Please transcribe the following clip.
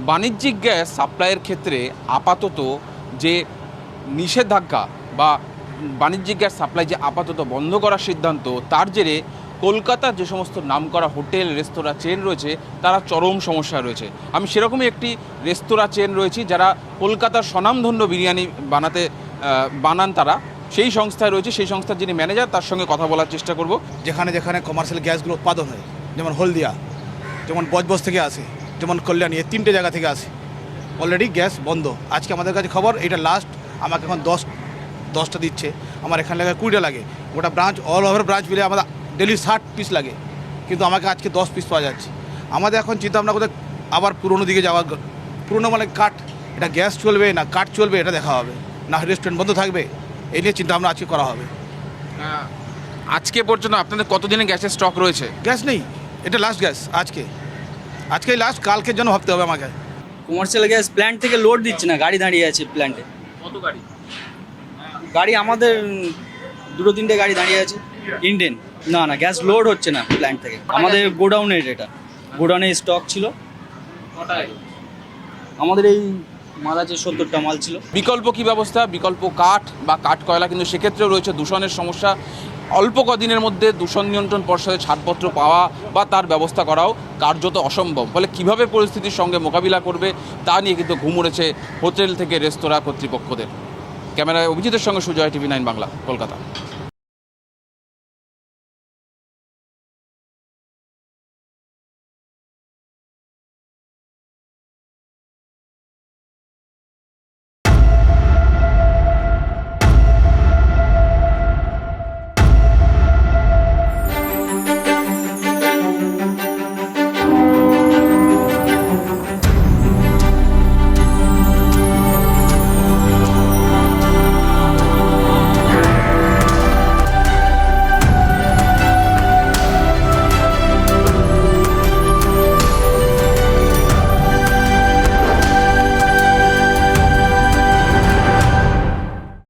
বাণিজ্যিক গ্যাস সাপ্লাইয়ের ক্ষেত্রে আপাতত যে নিষেধাজ্ঞা বা বাণিজ্যিক গ্যাস সাপ্লাই যে আপাতত বন্ধ করার সিদ্ধান্ত, তার জেরে কলকাতার যে সমস্ত নামকরা হোটেল রেস্তোরাঁ চেন রয়েছে তারা চরম সমস্যায় রয়েছে। আমি সেরকমই একটি রেস্তোরাঁ চেন রয়েছি যারা কলকাতার স্বনামধন্য বিরিয়ানি বানান তারা সেই সংস্থায় রয়েছে। সেই সংস্থার যিনি ম্যানেজার তার সঙ্গে কথা বলার চেষ্টা করব। যেখানে যেখানে কমার্শিয়াল গ্যাসগুলো উৎপাদন হয়, যেমন হলদিয়া, যেমন বজবজ থেকে আসে, যেমন কল্যাণী, এই 3টে জায়গা থেকে আসে। অলরেডি গ্যাস বন্ধ। আজকে আমাদের কাছে খবর এটা লাস্ট। আমাকে এখন 10টা দিচ্ছে, আমার এখানে লাগে 20টা লাগে। গোটা ব্রাঞ্চ, অল ওভার ব্রাঞ্চ মিলে আমাদের ডেলি 60 পিস লাগে, কিন্তু আমাকে আজকে 10 পিস পাওয়া যাচ্ছে। আমাদের এখন চিন্তা ভাবনা করতে আবার পুরোনো দিকে যাওয়া। পুরোনো মানে কাঠ, এটা গ্যাস চলবে না কাঠ চলবে এটা দেখা হবে, না রেস্টুরেন্ট বন্ধ থাকবে, এই নিয়ে চিন্তা ভাবনা আজকে করা হবে। আজকে পর্যন্ত আপনাদের কতদিনের গ্যাসের স্টক রয়েছে? গ্যাস নেই, এটা লাস্ট গ্যাস। আজকেই লাস্ট, কালকের জন্য ভাবতে হবে আমাকে। কমার্শিয়াল গ্যাস প্ল্যান্ট থেকে লোড দিচ্ছে না, গাড়ি দাঁড়িয়ে আছে প্ল্যান্টে। কত গাড়ি? গাড়ি আমাদের 2-3টে গাড়ি দাঁড়িয়ে আছে ইন্ডেন। না গ্যাস লোড হচ্ছে না প্ল্যান্ট থেকে। আমাদের গোডাউনের, এটা গোডাউনে স্টক ছিল। আমাদের এই মাল আছে 70টা মাল ছিল। বিকল্প কি ব্যবস্থা? বিকল্প কাঠ বা কাঠ কয়লা, কিন্তু সেক্ষেত্রেও রয়েছে দূষণের সমস্যা। অল্প কদিনের মধ্যে দূষণ নিয়ন্ত্রণ পর্ষদের ছাড়পত্র পাওয়া বা তার ব্যবস্থা করাও কার্যত অসম্ভব। ফলে কীভাবে পরিস্থিতির সঙ্গে মোকাবিলা করবে তা নিয়ে কিন্তু ঘুম উড়েছে হোটেল থেকে রেস্তোরাঁ কর্তৃপক্ষদের। ক্যামেরায় অভিজিতের সঙ্গে সুজয়, TV9 বাংলা, কলকাতা।